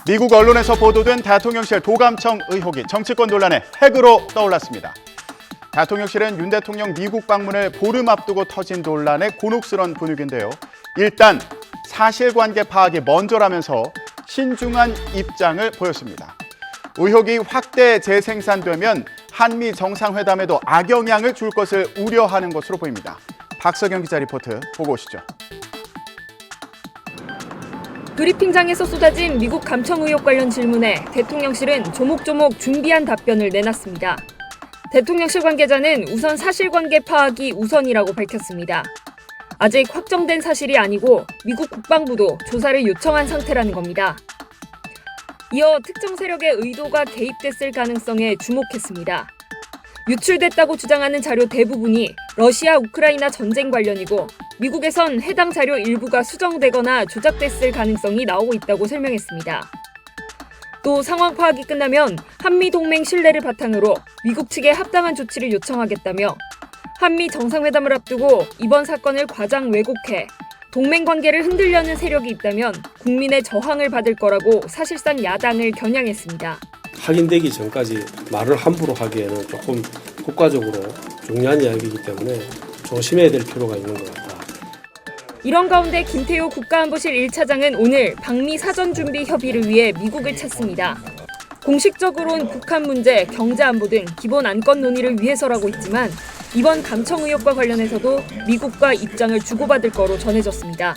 미국 언론에서 보도된 대통령실 도감청 의혹이 정치권 논란의 핵으로 떠올랐습니다. 대통령실은 윤 대통령 미국 방문을 보름 앞두고 터진 논란의 곤혹스러운 분위기인데요. 일단 사실관계 파악이 먼저라면서 신중한 입장을 보였습니다. 의혹이 확대 재생산되면 한미 정상회담에도 악영향을 줄 것을 우려하는 것으로 보입니다. 박석영 기자 리포트 보고 오시죠. 브리핑장에서 쏟아진 미국 감청 의혹 관련 질문에 대통령실은 조목조목 준비한 답변을 내놨습니다. 대통령실 관계자는 우선 사실관계 파악이 우선이라고 밝혔습니다. 아직 확정된 사실이 아니고 미국 국방부도 조사를 요청한 상태라는 겁니다. 이어 특정 세력의 의도가 개입됐을 가능성에 주목했습니다. 유출됐다고 주장하는 자료 대부분이 러시아 우크라이나 전쟁 관련이고 미국에선 해당 자료 일부가 수정되거나 조작됐을 가능성이 나오고 있다고 설명했습니다. 또 상황 파악이 끝나면 한미 동맹 신뢰를 바탕으로 미국 측에 합당한 조치를 요청하겠다며 한미 정상회담을 앞두고 이번 사건을 과장 왜곡해 동맹 관계를 흔들려는 세력이 있다면 국민의 저항을 받을 거라고 사실상 야당을 겨냥했습니다. 확인되기 전까지 말을 함부로 하기에는 조금 국가적으로 중요한 이야기이기 때문에 조심해야 될 필요가 있는 것 같다. 이런 가운데 김태호 국가안보실 1차장은 오늘 방미 사전 준비 협의를 위해 미국을 찾습니다. 공식적으로는 북한 문제, 경제 안보 등 기본 안건 논의를 위해서라고 했지만 이번 감청 의혹과 관련해서도 미국과 입장을 주고받을 거로 전해졌습니다.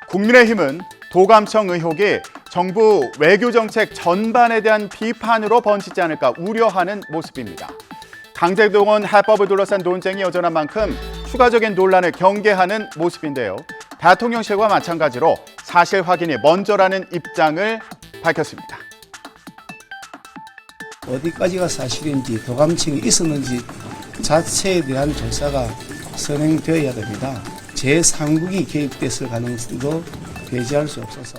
국민의힘은 도감청 의혹이 정부 외교정책 전반에 대한 비판으로 번지지 않을까 우려하는 모습입니다. 강제동원 해법을 둘러싼 논쟁이 여전한 만큼 추가적인 논란을 경계하는 모습인데요. 대통령실과 마찬가지로 사실 확인이 먼저라는 입장을 밝혔습니다. 어디까지가 사실인지 도감청이 있었는지 자체에 대한 조사가 선행되어야 됩니다. 제3국이 개입됐을 가능성도 배제할 수 없어서.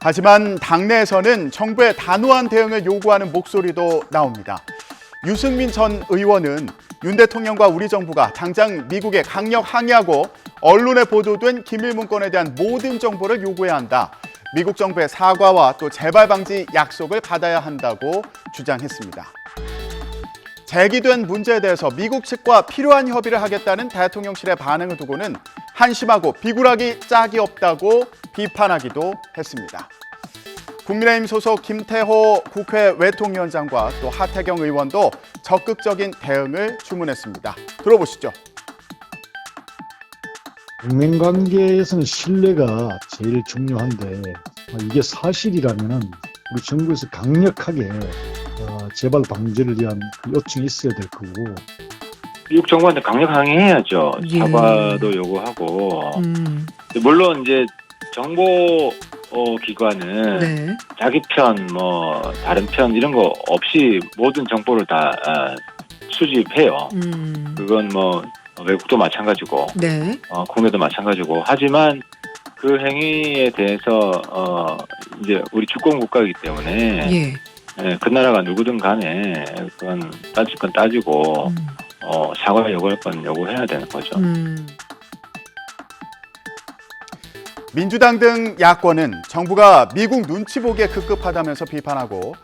하지만 당내에서는 정부의 단호한 대응을 요구하는 목소리도 나옵니다. 유승민 전 의원은 윤 대통령과 우리 정부가 당장 미국에 강력 항의하고 언론에 보도된 기밀 문건에 대한 모든 정보를 요구해야 한다. 미국 정부의 사과와 또 재발 방지 약속을 받아야 한다고 주장했습니다. 제기된 문제에 대해서 미국 측과 필요한 협의를 하겠다는 대통령실의 반응을 두고는 한심하고 비굴하기 짝이 없다고 비판하기도 했습니다. 국민의힘 소속 김태호 국회 외통위원장과 또 하태경 의원도 적극적인 대응을 주문했습니다. 들어보시죠. 동맹관계에서는 신뢰가 제일 중요한데 이게 사실이라면 우리 정부에서 강력하게 재발 방지를 위한 요청이 있어야 될 거고. 미국 정부한테 강력 항의해야죠. 예. 사과도 요구하고. 물론 이제 정보 기관은 네. 자기 편, 다른 편 이런 거 없이 모든 정보를 다 수집해요. 그건 외국도 마찬가지고, 네. 국내도 마찬가지고. 하지만 그 행위에 대해서 이제 우리 주권 국가이기 때문에 예. 그 나라가 누구든 간에 그건 따질 건 따지고 사과 요구할 건 요구해야 되는 거죠. 민주당 등 야권은 정부가 미국 눈치 보기에 급급하다면서 비판하고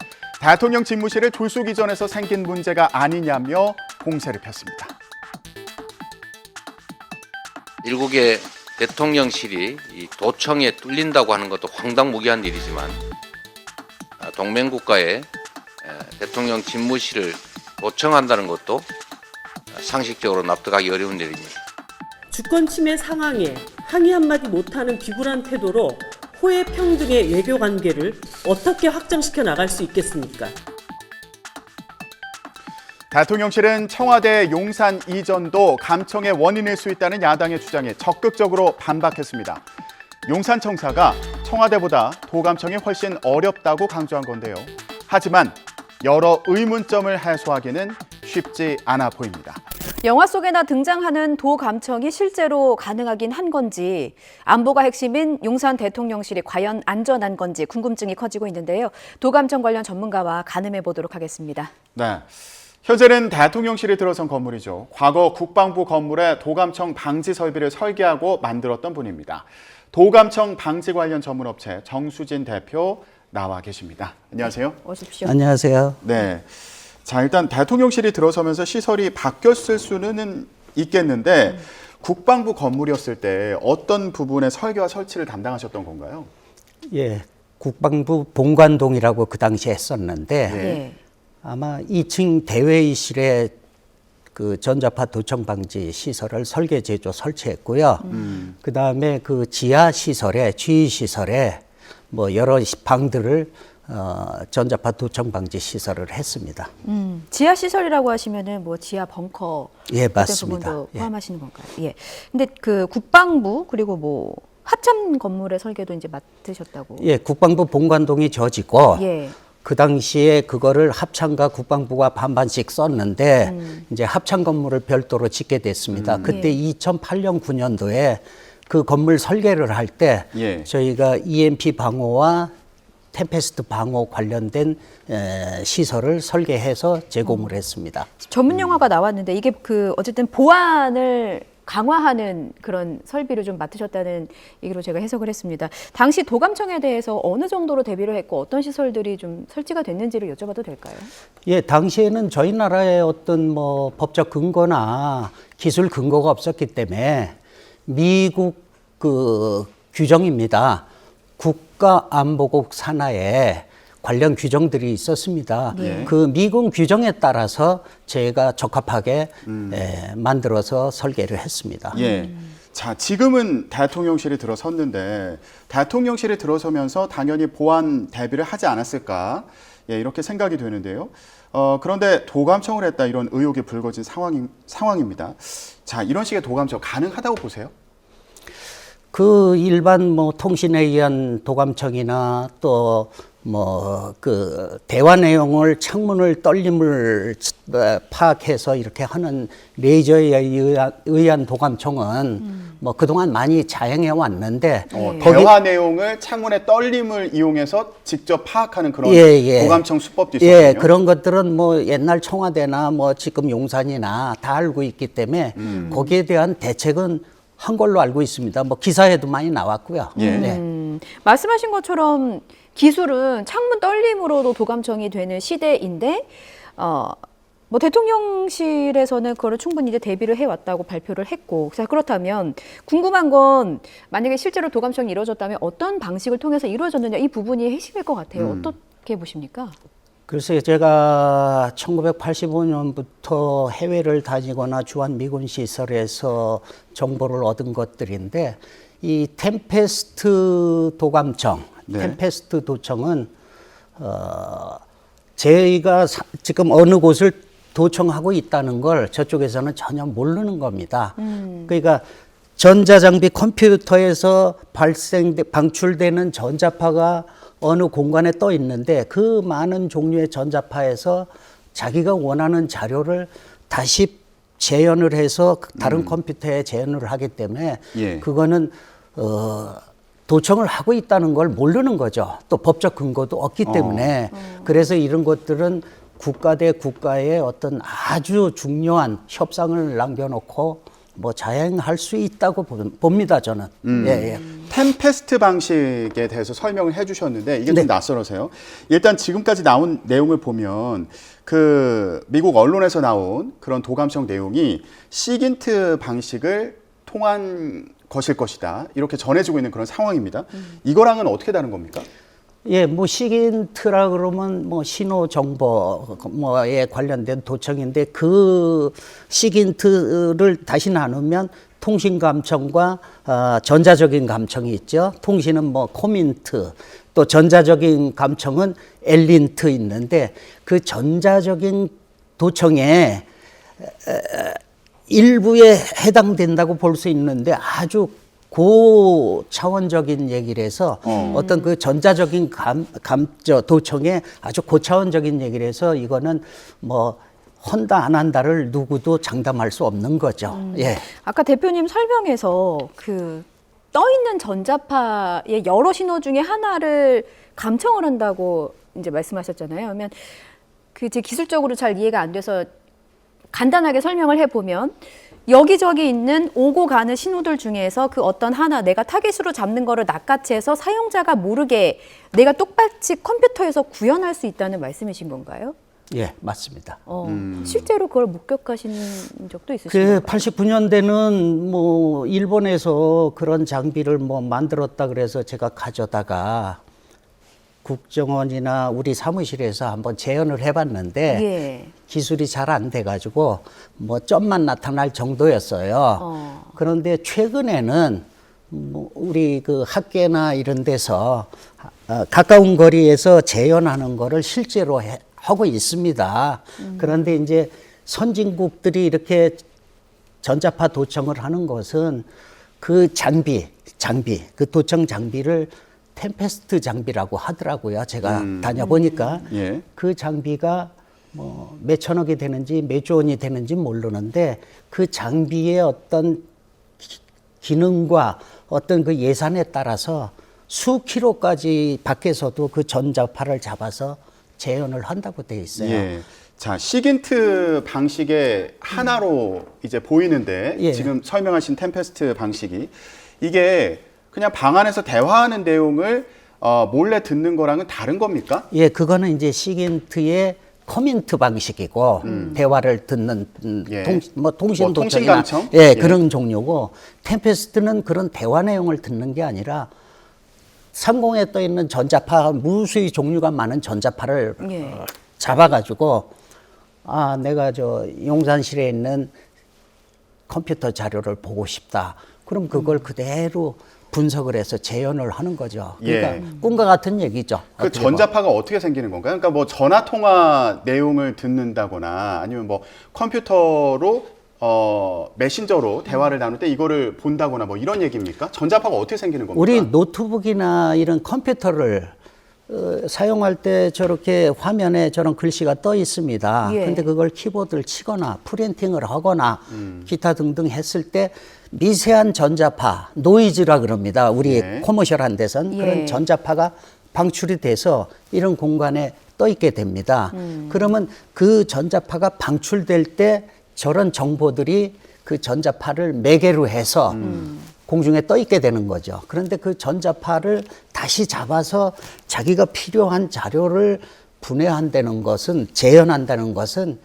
대통령 집무실을 졸속 이전해서 생긴 문제가 아니냐며 공세를 폈습니다. 일국의 대통령실이 이 도청에 뚫린다고 하는 것도 황당무계한 일이지만 동맹국가의 대통령 집무실을 도청한다는 것도 상식적으로 납득하기 어려운 일입니다. 주권 침해 상황에 항의 한마디 못하는 비굴한 태도로 호혜 평등의 외교 관계를 어떻게 확장시켜 나갈 수 있겠습니까? 대통령실은 청와대 용산 이전도 감청의 원인일 수 있다는 야당의 주장에 적극적으로 반박했습니다. 용산 청사가 청와대보다 도감청이 훨씬 어렵다고 강조한 건데요. 하지만 여러 의문점을 해소하기는 쉽지 않아 보입니다. 영화 속에나 등장하는 도감청이 실제로 가능하긴 한 건지, 안보가 핵심인 용산 대통령실이 과연 안전한 건지 궁금증이 커지고 있는데요. 도감청 관련 전문가와 가늠해 보도록 하겠습니다. 네. 현재는 대통령실이 들어선 건물이죠. 과거 국방부 건물에 도감청 방지 설비를 설계하고 만들었던 분입니다. 도감청 방지 관련 전문업체 정수진 대표 나와 계십니다. 안녕하세요. 오십시오. 안녕하세요. 네. 자, 일단 대통령실이 들어서면서 시설이 바뀌었을 수는 있겠는데 국방부 건물이었을 때 어떤 부분의 설계와 설치를 담당하셨던 건가요? 예, 국방부 본관동이라고 그 당시에 했었는데 네. 아마 2층 대회의실에 그 전자파 도청 방지 시설을 설계, 제조, 설치했고요. 그 다음에 그 지하 시설에, 주의 시설에 뭐 여러 방들을 전자파 도청 방지 시설을 했습니다. 지하 시설이라고 하시면은 뭐 지하 벙커 예, 같은 맞습니다. 부분도 예. 포함하시는 건가요? 예. 근데 그 국방부 그리고 뭐 합참 건물의 설계도 이제 맡으셨다고. 예, 국방부 본관동이 저지고 예. 그 당시에 그거를 합창과 국방부가 반반씩 썼는데 이제 합창 건물을 별도로 짓게 됐습니다. 그때 2008년 9년도에 그 건물 설계를 할 때 예. 저희가 EMP 방호와 템페스트 방호 관련된 시설을 설계해서 제공을 했습니다. 전문 용어가 나왔는데 이게 그 어쨌든 보안을 강화하는 그런 설비를 좀 맡으셨다는 얘기로 제가 해석을 했습니다. 당시 도감청에 대해서 어느 정도로 대비를 했고 어떤 시설들이 좀 설치가 됐는지를 여쭤봐도 될까요? 예, 당시에는 저희 나라의 어떤 뭐 법적 근거나 기술 근거가 없었기 때문에 미국 그 규정입니다. 국가안보국 산하에 관련 규정들이 있었습니다. 그 미군 규정에 따라서 저희가 적합하게 만들어서 설계를 했습니다. 예. 자, 지금은 대통령실이 들어섰는데 대통령실이 들어서면서 당연히 보안 대비를 하지 않았을까? 예, 이렇게 생각이 되는데요. 그런데 도감청을 했다 이런 의혹이 불거진 상황입니다. 자, 이런 식의 도감청 가능하다고 보세요? 그 일반 뭐 통신에 의한 도감청이나 또 뭐 그 대화 내용을 창문을 떨림을 파악해서 이렇게 하는 레이저에 의한 도감청은 뭐 그동안 많이 자행해 왔는데 대화 내용을 창문의 떨림을 이용해서 직접 파악하는 그런 도감청 수법도 있었군요. 예, 그런 것들은 뭐 옛날 청와대나 뭐 지금 용산이나 다 알고 있기 때문에 거기에 대한 대책은 한 걸로 알고 있습니다. 뭐 기사에도 많이 나왔고요. 예. 네. 말씀하신 것처럼 기술은 창문 떨림으로도 도감청이 되는 시대인데 뭐 대통령실에서는 그거를 충분히 이제 대비를 해왔다고 발표를 했고, 자, 그렇다면 궁금한 건 만약에 실제로 도감청이 이루어졌다면 어떤 방식을 통해서 이루어졌느냐, 이 부분이 핵심일 것 같아요. 어떻게 보십니까? 그래서 제가 1985년부터 해외를 다니거나 주한 미군 시설에서 정보를 얻은 것들인데 이 템페스트 도감청, 템페스트 도청은 저희가 지금 어느 곳을 도청하고 있다는 걸 저쪽에서는 전혀 모르는 겁니다. 그러니까 전자장비 컴퓨터에서 방출되는 전자파가 어느 공간에 떠 있는데 그 많은 종류의 전자파에서 자기가 원하는 자료를 다시 재현을 해서 다른 컴퓨터에 재현을 하기 때문에 그거는 도청을 하고 있다는 걸 모르는 거죠. 또 법적 근거도 없기 때문에 그래서 이런 것들은 국가 대 국가의 어떤 아주 중요한 협상을 남겨놓고 뭐 자행할 수 있다고 봅니다, 저는. 예. 템페스트 방식에 대해서 설명을 해주셨는데 이게 좀 낯설어서요. 일단 지금까지 나온 내용을 보면 그 미국 언론에서 나온 그런 도감청 내용이 시긴트 방식을 통한 것일 것이다. 이렇게 전해지고 있는 그런 상황입니다. 이거랑은 어떻게 다른 겁니까? 예, 뭐 시긴트라 그러면 뭐 신호 정보 뭐에 관련된 도청인데 그 시긴트를 다시 나누면 통신 감청과 전자적인 감청이 있죠. 통신은 뭐 코민트, 또 전자적인 감청은 엘린트 있는데 그 전자적인 도청에 일부에 해당된다고 볼 수 있는데 아주 고차원적인 얘기를 해서 어떤 그 전자적인 도청에 아주 고차원적인 얘기를 해서 이거는 뭐 한다 안 한다를 누구도 장담할 수 없는 거죠. 예. 아까 대표님 설명에서 그 떠 있는 전자파의 여러 신호 중에 하나를 감청을 한다고 이제 말씀하셨잖아요. 그러면 그 제 기술적으로 잘 이해가 안 돼서 간단하게 설명을 해보면 여기저기 있는 오고 가는 신호들 중에서 그 어떤 하나 내가 타겟으로 잡는 거를 낚아채 해서 사용자가 모르게 내가 똑같이 컴퓨터에서 구현할 수 있다는 말씀이신 건가요? 예, 맞습니다. 실제로 그걸 목격하신 적도 그 있으신가요? 89년대는 뭐 일본에서 그런 장비를 뭐 만들었다 그래서 제가 가져다가 국정원이나 우리 사무실에서 한번 재현을 해봤는데 예. 기술이 잘 안 돼가지고 뭐 점만 나타날 정도였어요. 그런데 최근에는 뭐 우리 그 학계나 이런 데서 가까운 거리에서 재현하는 거를 실제로 하고 있습니다. 그런데 이제 선진국들이 이렇게 전자파 도청을 하는 것은 그 장비, 그 도청 장비를 템페스트 장비라고 하더라고요. 제가 다녀보니까 예. 그 장비가 뭐 몇천억이 되는지 몇조 원이 되는지 모르는데 그 장비의 어떤 기능과 어떤 그 예산에 따라서 수킬로까지 밖에서도 그 전자파를 잡아서 재현을 한다고 되어 있어요. 예. 자, 시긴트 방식의 하나로 이제 보이는데 예. 지금 설명하신 템페스트 방식이 이게 그냥 방 안에서 대화하는 내용을 몰래 듣는 거랑은 다른 겁니까? 예, 그거는 이제 시긴트의 커멘트 방식이고 대화를 듣는 예. 통신 뭐 도청이나 통신감청? 예, 예. 그런 종류고 템페스트는 그런 대화 내용을 듣는 게 아니라 상공에 떠 있는 전자파 무수히 종류가 많은 전자파를 예. 잡아가지고 아 내가 저 용산실에 있는 컴퓨터 자료를 보고 싶다. 그럼 그걸 그대로 분석을 해서 재현을 하는 거죠. 그러니까 예. 꿈과 같은 얘기죠. 그 어떻게 보면. 전자파가 어떻게 생기는 건가요? 그러니까 뭐 전화 통화 내용을 듣는다거나 아니면 뭐 컴퓨터로 메신저로 대화를 나눌 때 이거를 본다거나 뭐 이런 얘기입니까? 전자파가 어떻게 생기는 겁니까? 우리 노트북이나 이런 컴퓨터를 사용할 때 저렇게 화면에 저런 글씨가 떠 있습니다. 예. 근데 그걸 키보드를 치거나 프린팅을 하거나 기타 등등 했을 때 미세한 전자파, 노이즈라 그럽니다. 우리 예. 커머셜한 데선 예. 그런 전자파가 방출이 돼서 이런 공간에 떠 있게 됩니다. 그러면 그 전자파가 방출될 때 저런 정보들이 그 전자파를 매개로 해서 공중에 떠 있게 되는 거죠. 그런데 그 전자파를 다시 잡아서 자기가 필요한 자료를 분해한다는 것은, 재현한다는 것은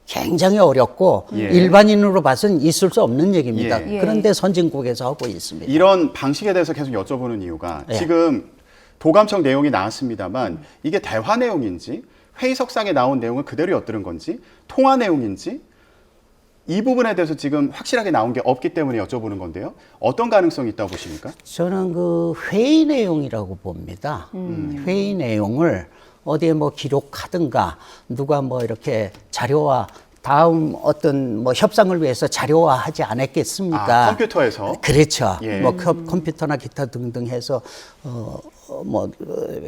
굉장히 어렵고 예. 일반인으로 봐서는 있을 수 없는 얘기입니다. 예. 그런데 선진국에서 하고 있습니다. 이런 방식에 대해서 계속 여쭤보는 이유가 예. 지금 도감청 내용이 나왔습니다만 이게 대화 내용인지 회의석상에 나온 내용을 그대로 엿들은 건지 통화 내용인지 이 부분에 대해서 지금 확실하게 나온 게 없기 때문에 여쭤보는 건데요. 어떤 가능성이 있다고 보십니까? 저는 그 회의 내용이라고 봅니다. 회의 내용을 어디에 뭐 기록하든가 누가 뭐 이렇게 자료화 다음 어떤 뭐 협상을 위해서 자료화하지 않았겠습니까? 컴퓨터에서? 그렇죠. 예. 뭐 컴퓨터나 기타 등등 해서 뭐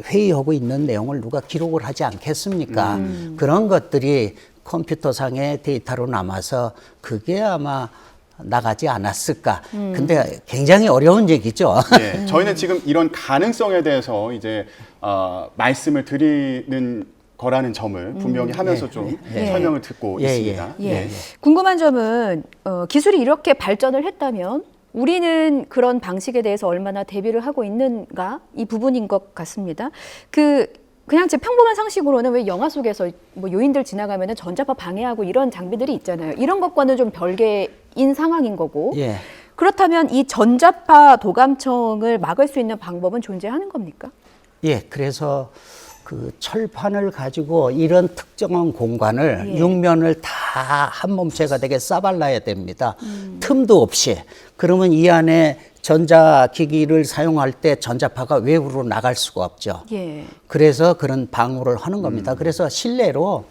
회의하고 있는 내용을 누가 기록을 하지 않겠습니까? 그런 것들이 컴퓨터상의 데이터로 남아서 그게 아마 나가지 않았을까. 근데 굉장히 어려운 얘기죠. 예, 저희는 지금 이런 가능성에 대해서 이제 말씀을 드리는 거라는 점을 분명히 하면서 좀 설명을 듣고 있습니다. 예. 궁금한 점은 기술이 이렇게 발전을 했다면 우리는 그런 방식에 대해서 얼마나 대비를 하고 있는가 이 부분인 것 같습니다. 그냥 제 평범한 상식으로는 왜 영화 속에서 뭐 요인들 지나가면은 전자파 방해하고 이런 장비들이 있잖아요. 이런 것과는 좀 별개인 상황인 거고. 예. 그렇다면 이 전자파 도감청을 막을 수 있는 방법은 존재하는 겁니까? 예, 그래서 그 철판을 가지고 이런 특정한 공간을 예. 육면을 다 한 몸체가 되게 싸발라야 됩니다. 틈도 없이. 그러면 이 안에 전자기기를 사용할 때 전자파가 외부로 나갈 수가 없죠. 예. 그래서 그런 방어를 하는 겁니다. 그래서 실례로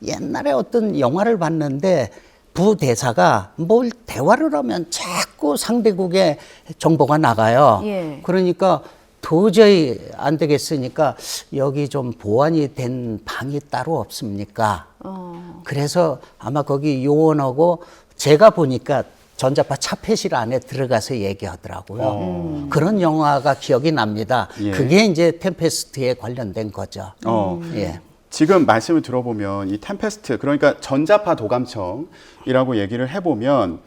옛날에 어떤 영화를 봤는데 부대사가 뭘 대화를 하면 자꾸 상대국의 정보가 나가요. 예. 그러니까 도저히 안 되겠으니까 여기 좀 보완이 된 방이 따로 없습니까? 그래서 아마 거기 요원하고 제가 보니까 전자파 차폐실 안에 들어가서 얘기하더라고요. 그런 영화가 기억이 납니다. 예. 그게 이제 템페스트에 관련된 거죠. 예. 지금 말씀을 들어보면 이 템페스트, 그러니까 전자파 도감청이라고 얘기를 해보면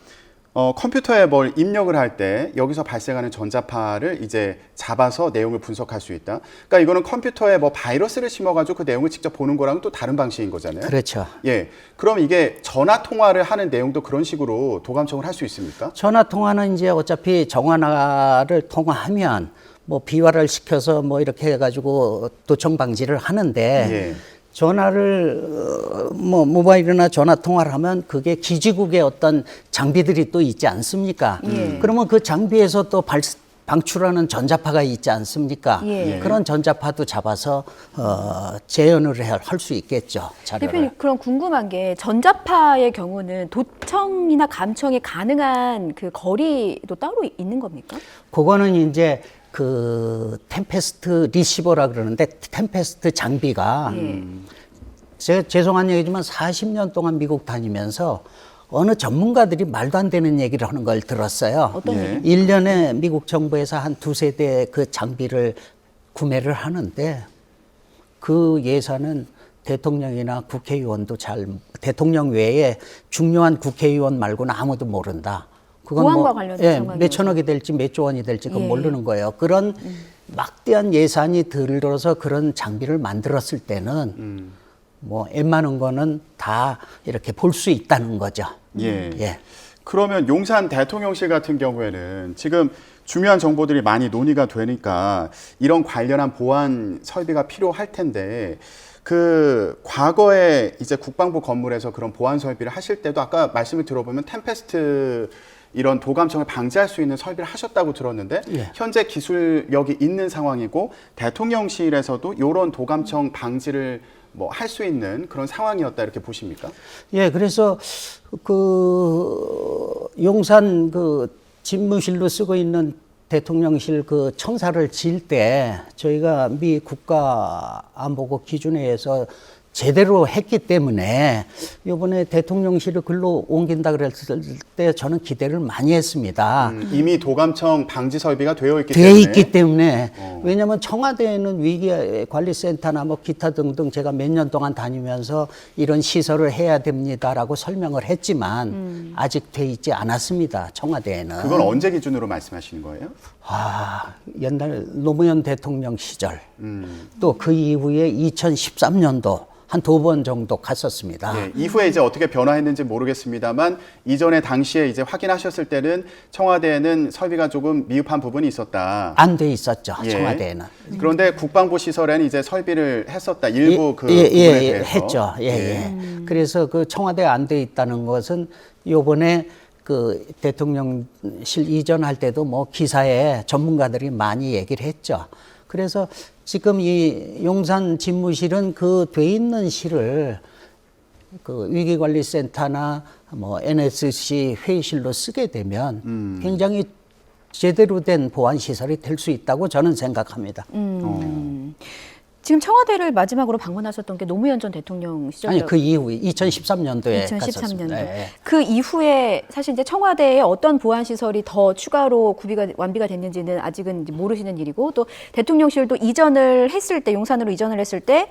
컴퓨터에 뭘 입력을 할 때 여기서 발생하는 전자파를 이제 잡아서 내용을 분석할 수 있다. 그러니까 이거는 컴퓨터에 뭐 바이러스를 심어가지고 그 내용을 직접 보는 거랑 또 다른 방식인 거잖아요. 그렇죠. 예. 그럼 이게 전화 통화를 하는 내용도 그런 식으로 도감청을 할 수 있습니까? 전화 통화는 이제 어차피 정화를 통화하면 뭐 비화를 시켜서 뭐 이렇게 해가지고 도청 방지를 하는데 예. 전화를 뭐 모바일이나 전화 통화를 하면 그게 기지국의 어떤 장비들이 또 있지 않습니까? 그러면 그 장비에서 또 방출하는 전자파가 있지 않습니까? 예. 그런 전자파도 잡아서 재현을 할 수 있겠죠. 자료를. 대표님, 그럼 궁금한 게 전자파의 경우는 도청이나 감청이 가능한 그 거리도 따로 있는 겁니까? 그거는 이제 그 템페스트 리시버라 그러는데 템페스트 장비가 제가 죄송한 얘기지만 40년 동안 미국 다니면서 어느 전문가들이 말도 안 되는 얘기를 하는 걸 들었어요. 어떤 예. 1년에 미국 정부에서 한 두세 대 그 장비를 구매를 하는데 그 예산은 대통령이나 국회의원도 대통령 외에 중요한 국회의원 말고는 아무도 모른다. 그건 보안과 관련된 상황이죠. 몇 천억이 될지 몇 조 원이 될지 그건 예. 모르는 거예요. 그런 막대한 예산이 들어서 그런 장비를 만들었을 때는 뭐 웬만한 거는 다 이렇게 볼 수 있다는 거죠. 예. 예. 그러면 용산 대통령실 같은 경우에는 지금 중요한 정보들이 많이 논의가 되니까 이런 관련한 보안 설비가 필요할 텐데 그 과거에 이제 국방부 건물에서 그런 보안 설비를 하실 때도 아까 말씀을 들어보면 템페스트 이런 도감청을 방지할 수 있는 설비를 하셨다고 들었는데 예. 현재 기술력이 있는 상황이고 대통령실에서도 이런 도감청 방지를 뭐 할 수 있는 그런 상황이었다 이렇게 보십니까? 예, 그래서 그 용산 그 집무실로 쓰고 있는 대통령실 그 청사를 지을 때 저희가 미 국가안보국 기준회에서 제대로 했기 때문에 이번에 대통령실을 글로 옮긴다 그랬을 때 저는 기대를 많이 했습니다. 이미 도감청 방지 설비가 되어 있기 때문에 왜냐하면 청와대에는 위기관리센터나 뭐 기타 등등 제가 몇 년 동안 다니면서 이런 시설을 해야 됩니다라고 설명을 했지만 아직 돼 있지 않았습니다. 청와대에는. 그건 언제 기준으로 말씀하시는 거예요? 옛날 노무현 대통령 시절 또 그 이후에 2013년도 한 2번 정도 갔었습니다. 예, 이후에 이제 어떻게 변화했는지 모르겠습니다만 이전에 당시에 이제 확인하셨을 때는 청와대에는 설비가 조금 미흡한 부분이 있었다. 안 돼 있었죠. 예. 청와대에는. 그런데 국방부 시설에는 이제 설비를 했었다. 일부 그 부분에 대해서. 했죠. 예. 그래서 그 청와대에 안 돼 있다는 것은 요번에 그 대통령실 이전할 때도 뭐 기사에 전문가들이 많이 얘기를 했죠. 그래서 지금 이 용산 집무실은 그 돼 있는 실을 그 위기관리센터나 뭐 NSC 회의실로 쓰게 되면 굉장히 제대로 된 보안 시설이 될 수 있다고 저는 생각합니다. 지금 청와대를 마지막으로 방문하셨던 게 노무현 전 대통령 시절. 아니 그 이후에 2013년도에 2013년도. 네. 그 이후에 사실 이제 청와대에 어떤 보안 시설이 더 추가로 완비가 됐는지는 아직은 이제 모르시는 일이고 또 대통령실도 이전을 했을 때 용산으로 이전을 했을 때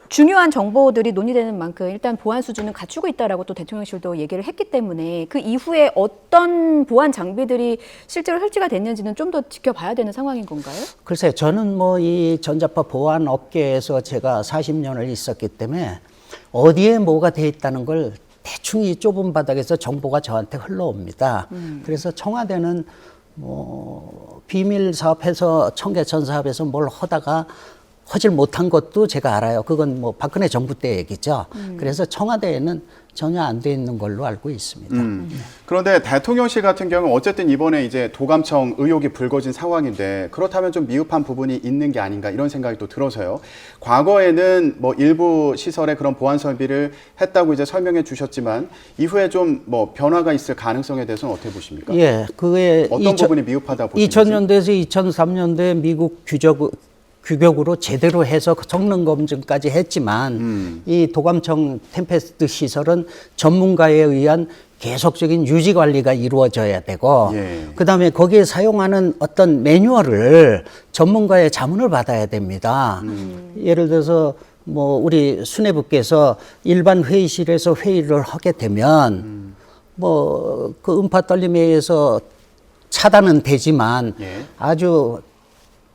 중요한 정보들이 논의되는 만큼 일단 보안 수준은 갖추고 있다라고 또 대통령실도 얘기를 했기 때문에 그 이후에 어떤 보안 장비들이 실제로 설치가 됐는지는 좀 더 지켜봐야 되는 상황인 건가요? 글쎄요, 저는 뭐 이 전자파 보안 업계에서 제가 40년을 있었기 때문에 어디에 뭐가 돼 있다는 걸 대충 이 좁은 바닥에서 정보가 저한테 흘러옵니다. 그래서 청와대는 뭐 비밀 사업해서 청계천 사업에서 뭘 하다가 하질 못한 것도 제가 알아요. 그건 뭐 박근혜 정부 때 얘기죠. 그래서 청와대에는 전혀 안 돼 있는 걸로 알고 있습니다. 그런데 대통령실 같은 경우는 어쨌든 이번에 이제 도감청 의혹이 불거진 상황인데 그렇다면 좀 미흡한 부분이 있는 게 아닌가 이런 생각이 또 들어서요. 과거에는 뭐 일부 시설에 그런 보안 설비를 했다고 이제 설명해 주셨지만 이후에 좀 뭐 변화가 있을 가능성에 대해서는 어떻게 보십니까? 예, 그게 어떤 부분이 미흡하다 보시는지. 2000년대에서 2003년도에 미국 규격으로 제대로 해서 성능 검증까지 했지만 이 도감청 템페스트 시설은 전문가에 의한 계속적인 유지 관리가 이루어져야 되고 예. 그다음에 거기에 사용하는 어떤 매뉴얼을 전문가의 자문을 받아야 됩니다. 예를 들어서 뭐 우리 수뇌부께서 일반 회의실에서 회의를 하게 되면 뭐 그 음파 떨림에 의해서 차단은 되지만 예. 아주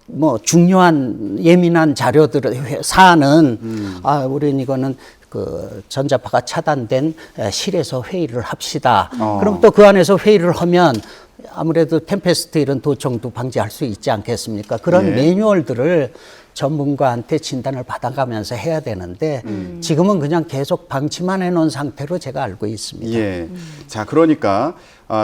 뭐 중요한 예민한 자료들을 사안은 우리는 이거는 그 전자파가 차단된 실에서 회의를 합시다. 그럼 또 그 안에서 회의를 하면 아무래도 템페스트 이런 도청도 방지할 수 있지 않겠습니까? 그런 예. 매뉴얼들을 전문가한테 진단을 받아가면서 해야 되는데 지금은 그냥 계속 방치만 해놓은 상태로 제가 알고 있습니다. 예. 자, 그러니까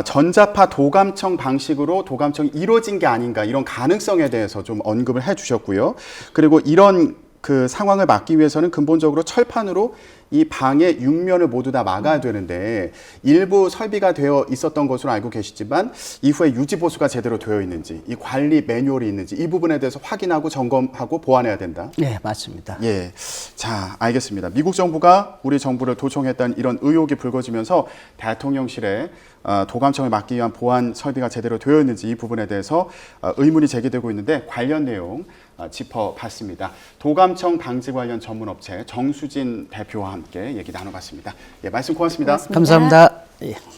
전자파 도감청 방식으로 도감청이 이루어진 게 아닌가 이런 가능성에 대해서 좀 언급을 해주셨고요. 그리고 이런 그 상황을 막기 위해서는 근본적으로 철판으로 이 방의 육면을 모두 다 막아야 되는데 일부 설비가 되어 있었던 것으로 알고 계시지만 이후에 유지 보수가 제대로 되어 있는지 이 관리 매뉴얼이 있는지 이 부분에 대해서 확인하고 점검하고 보완해야 된다. 네, 맞습니다. 예. 자, 알겠습니다. 미국 정부가 우리 정부를 도청했다는 이런 의혹이 불거지면서 대통령실에 도감청을 막기 위한 보안 설비가 제대로 되어 있는지 이 부분에 대해서 의문이 제기되고 있는데 관련 내용 짚어봤습니다. 도감청 방지 관련 전문업체 정수진 대표와 함께 얘기 나눠봤습니다. 예, 말씀 고맙습니다. 고맙습니다. 감사합니다. 예.